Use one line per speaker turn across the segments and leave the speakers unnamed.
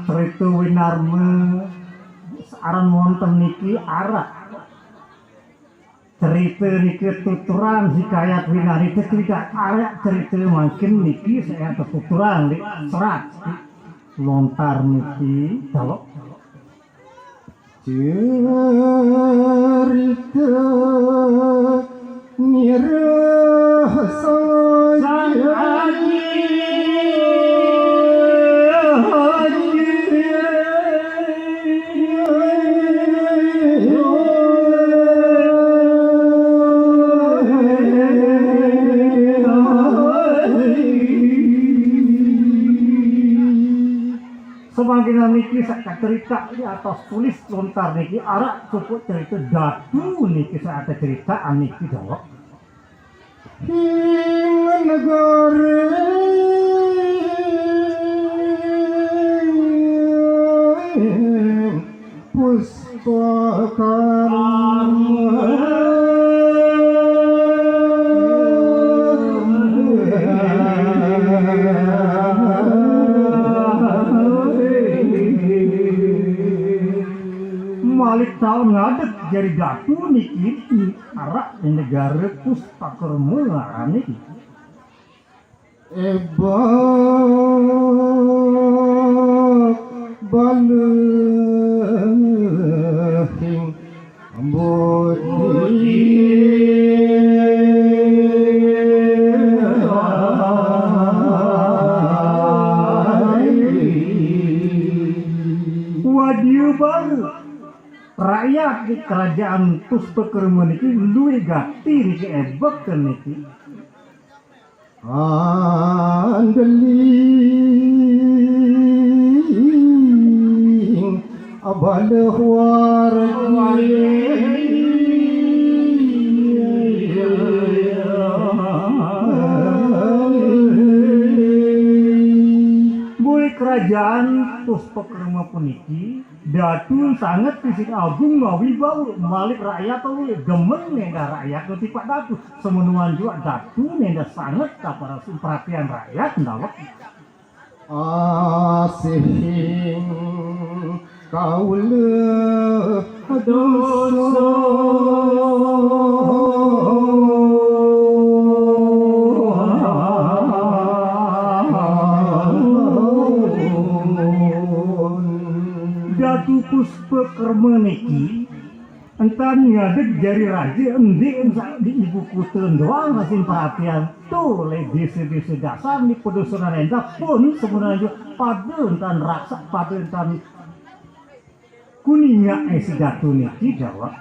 cerita winarme aran wonten niki arak cerita niki tuturan hikayat winari cerita arak cerita mungkin niki saya tuturan di serat lontar niki kalau cerita nirah Semangkinan niki saya cerita di atas tulis lontar niki arak cukup cerita datu niki saya ada cerita niki dawak hingga negara Malik tahun ngadek jadi datu niki arak di negara Puspakerma ngaran niki ebak balehing ambudi wadiu baru rakyat di kerajaan Puspakerma niki luwih gati niki ebek niki andeling abaleh wargi boleh kerajaan Puspakerma puniki datu sangat fisik agung ngawibawa malik rakyat tuh demen nenda rakyat nanti pak datu semenuan juga datu nenda sangat kapara perhatian rakyat ndawak asing kaule dosa Datu Puspakerma niki entan ngadeg jari raja endi di ibu kota doang ngasih perhatian tuh le desa-desa dasar di pedusunan endah pun sebenarnya pada entan raksa pada entan kuningnya si datu niki jawab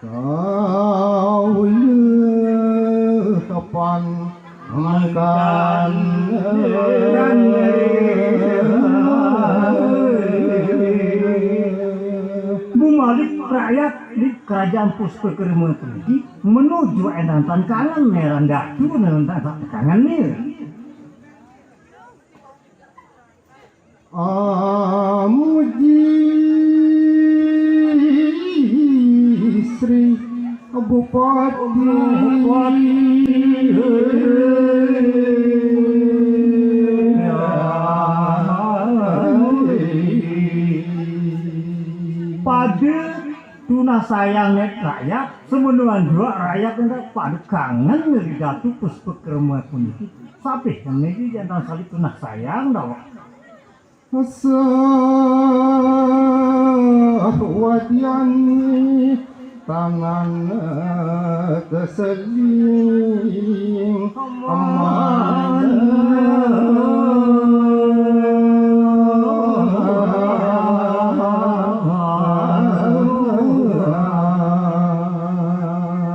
kau le kapan makan Malik rakyat di kerajaan Puspakerma pergi menuju endantan kangen meran datu endantan kangen nih amuji Sri Bupati pada tunah sayangnya rakyat semenuan dua rakyat yang pada kangen dari Datu Puspakerma pun itu sampai yang ini jangan saling tunah sayang dah wadiani tangan keseling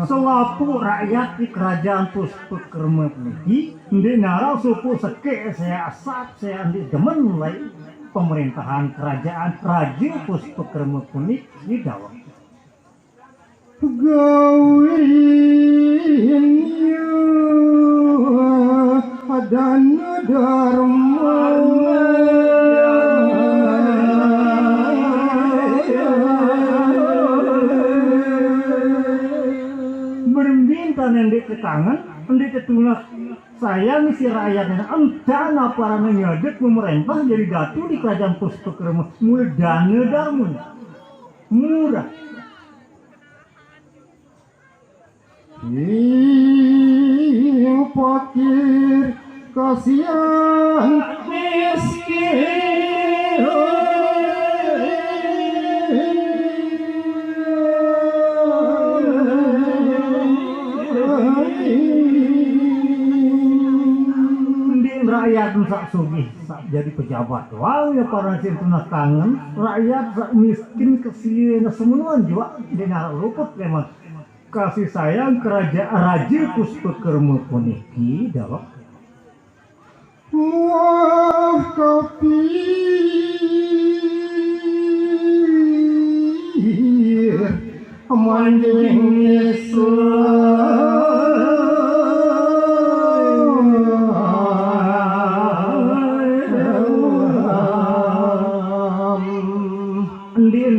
selaku rakyat di kerajaan Puspakerma ini di narau suku seke saya asap saya andi demen mulai pemerintahan kerajaan Raja Puspakerma ini di Dawang gawinnya adana dharma berminta nendek ke tangan Endi tetunas saya misi rakyatnya entah para nyadek pemerintah jadi datu di kerajaan Puspakerma mulai dana darmun murah. Fakir kasihan miskin rakyat sak sugih sak jadi pejabat wow ya para sintunas kangen rakyat sak miskin kesian semuanya juga dengar luput memang kasih sayang kerajaan Raja Puspakerma puniki dalam wah kafir manjing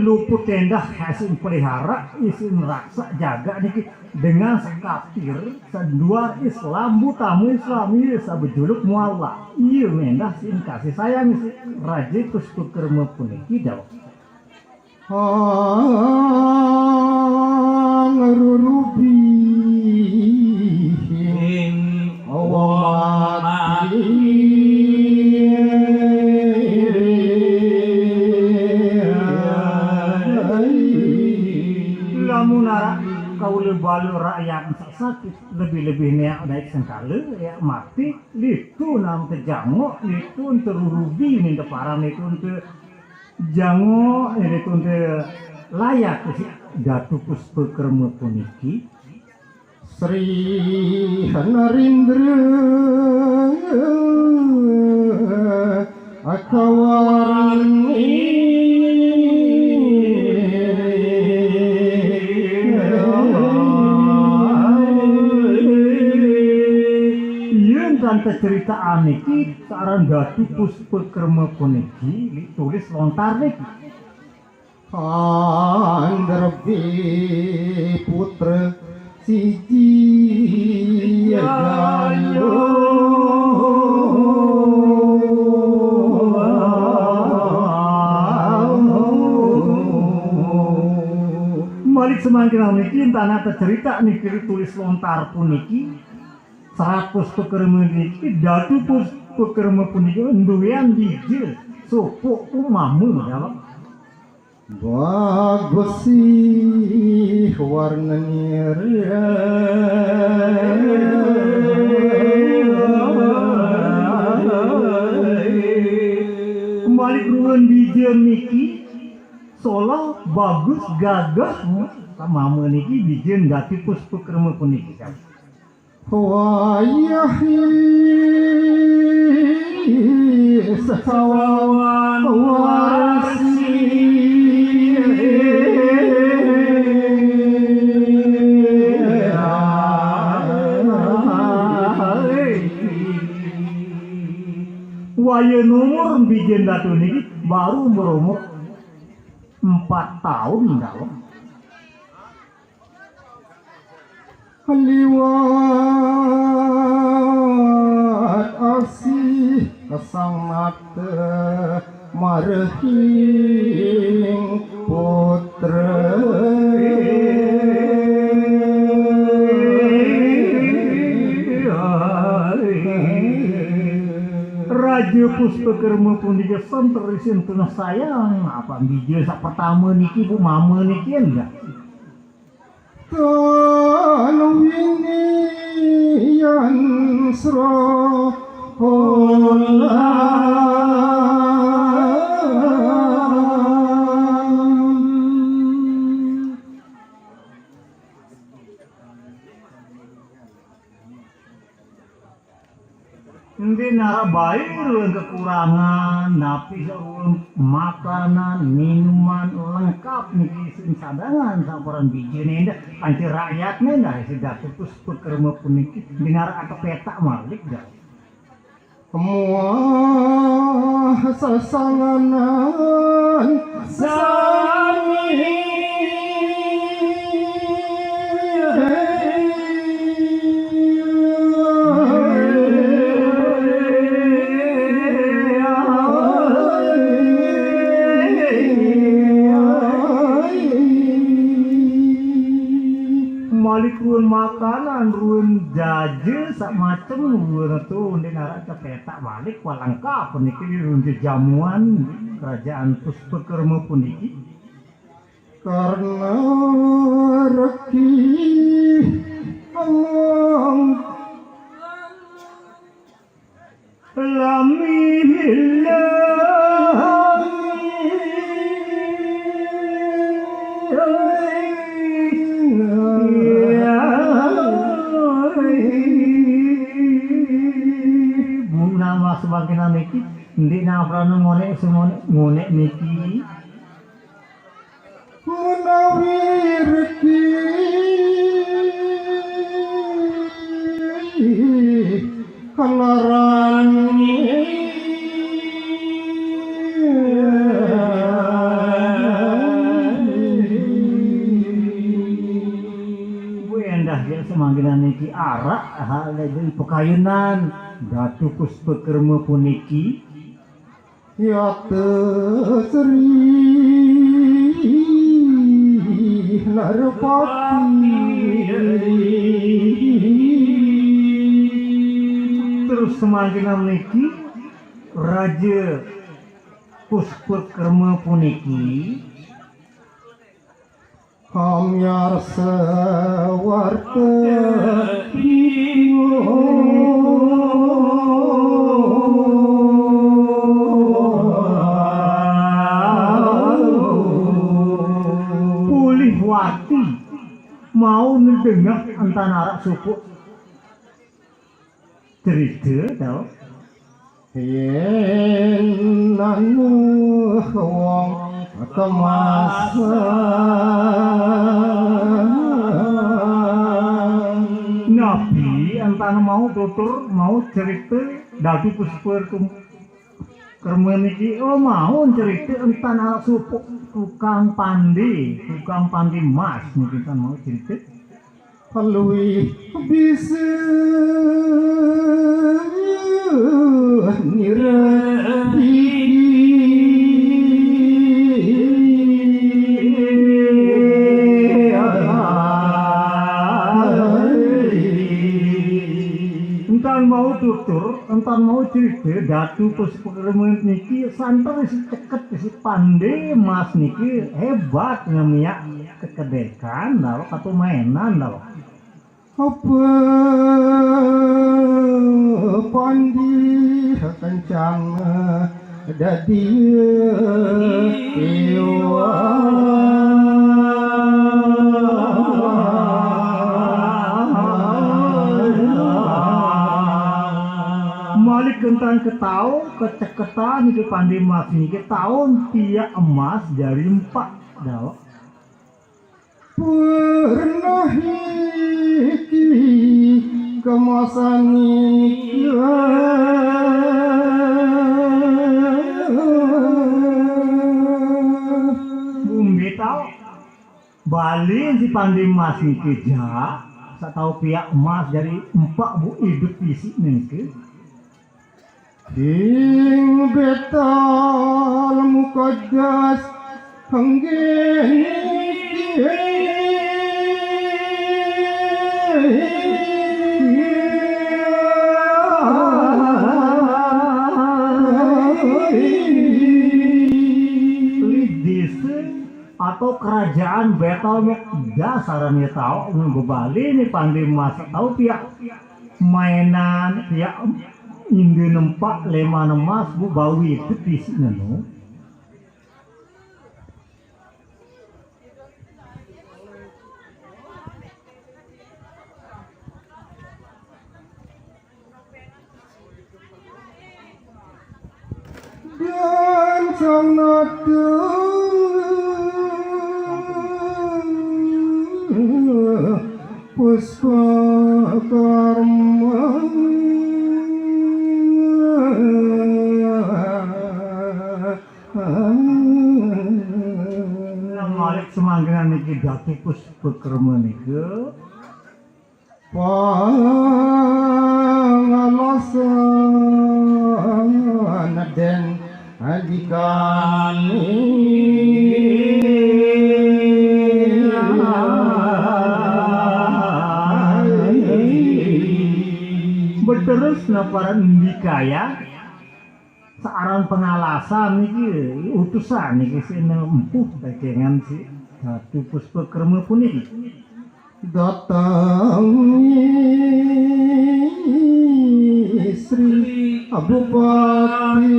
luput tenda hasil pelihara isin raksa jaga dikit dengan sekafir seduar Islam tamu Islami sabejuluk mualla iya mendah sin kasih sayang si Raja Puspakerma puniki daw ngerurubihin awamati munara kau lebalu rakyat sakit lebih-lebihnya naik sengkala ya mati itu nam terjamu itu terurugi nih deparan itu untuk jango itu untuk layak sih Datu Puspakerma puniki Sri Narindra akawarani cerita aniki saran Datu Puspakerma puniki ditulis lontar niki Andrebi putra siji gayo Malik semangkin niki tanah cerita niki ditulis lontar puniki 100 Puspakerma niki Datu Puspakerma puniki nduwean bijil sopo umamu dalam bagus sih warnanya kembali ruang bijil niki Solo bagus gagah sama meniki bijil Datu Puspakerma puniki kan wayahi sekawan warasi waya nomor bikin Datu niki baru berumur 4 tahun dalam liwat asih kesang mata marahing putra Raja Puspakerma puniki santerisin tunah sayang apa bijil sak pertama niki bu mama niki enggak kalau ini yang serah Hindi narabayi kekurangan, napi makanan, minuman lengkap nih cadangan samparan biji nih anti rakyatnya dah si Datu Puspakerma puniki dengar atau peta malik dah. Semua sasanganan sami ruun makanan, ruun jaje sak macem ruun tuh di narak kepetak balik walangkap puniki ruun jamuan kerajaan Puspakerma puniki
karena reki alam
nama sebagai niki ndi nafrana ngonek semonek ngonek niki
menawi reki kalaran
endah dia semanggilan niki arak hal dari pekayunan Datu Puspakerma puniki
ya tesri larpati
terus semanggilan niki Raja Puspakerma puniki
hamyar sewarta
Pulihwati mau ngedengar antara arak suku cerita tau
yen anu wong
Nabi antara mau tutur mau cerita Datu Puspakerma niki mau cerita entan arak supu tukang pandi mas niki kan mau cerita
Halui bisa
entan mau tutur, entan mau cerita Datu Puspakerma niki santai si ceket si pandai mas niki hebat namanya kekedekan dalam atau mainan dalam
apa pandi kencang dadi
Malik kentan ketau keceketan di pandi mas niki tahun tiak emas dari 4 dalam
pernah iki kemasan
bumbi tau Bali si pandi mas niki ja saya tahu pihak emas dari 4 bu hidup fisik niki
ing betal mukaddas hanggen
atau kerajaan Betel dasarannya tahu ngebali nih pandi mas tahu pihak mainan pihak Inde nempak lema emas bu bawi itu pisnya no
dan sangat Puspakerma
Malik semanggilan niki Datu Puspakerma niki
pangalasan den adikani
terus naparan dikaya searan pengalasan niki utusan niki sing empuh dengan si Datu Puspakerma puniki
datang Sri Abupati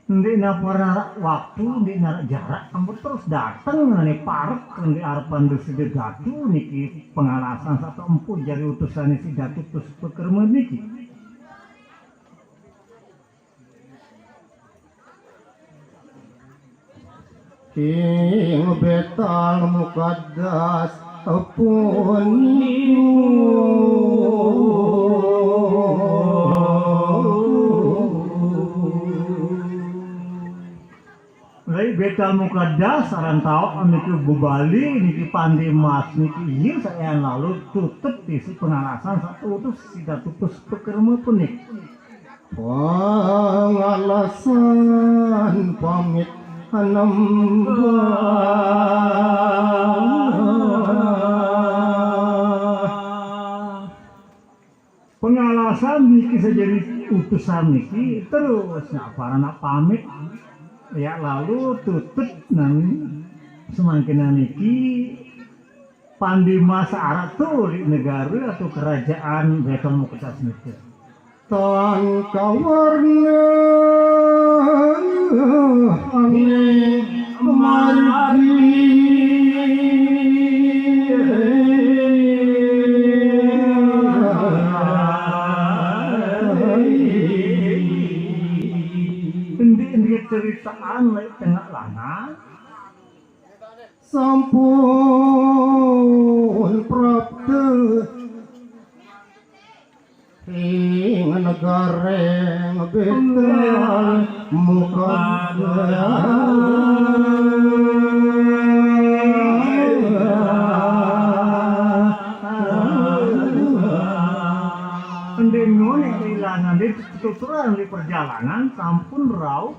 Ndi naparan waktu ndi narak jarak ampun terus dateng nih parek di arepan si Datu niki pengalasan satu empuh jadi utusan si Datu Puspakerma niki
ing betal mukaddas
Lai betal mukaddas saran tau niki bubali niki pandi mas niki iya saya yang lalu tutup di si pengalasan satu utus si Datu Puspakerma puniki
pengalasan pamit
pengalasan niki jadi utusan niki terus nak pamit ya lalu tutup nang semakin niki pandima searah tuh di negara atau kerajaan betal mukaddas niki
tan kawarna ane margi
Endi ceritaan lek tengah lana
sampun prapta ing negara betal
Endengone kehilangan di tuturan di perjalanan sampun rauh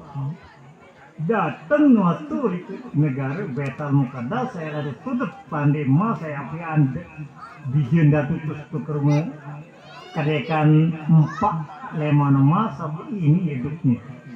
datang waktu di negara betal mukaddas saya ada tutup pandema saya apian di Datu Puspakerma kadekan 4 5 nama sabu ini hidupnya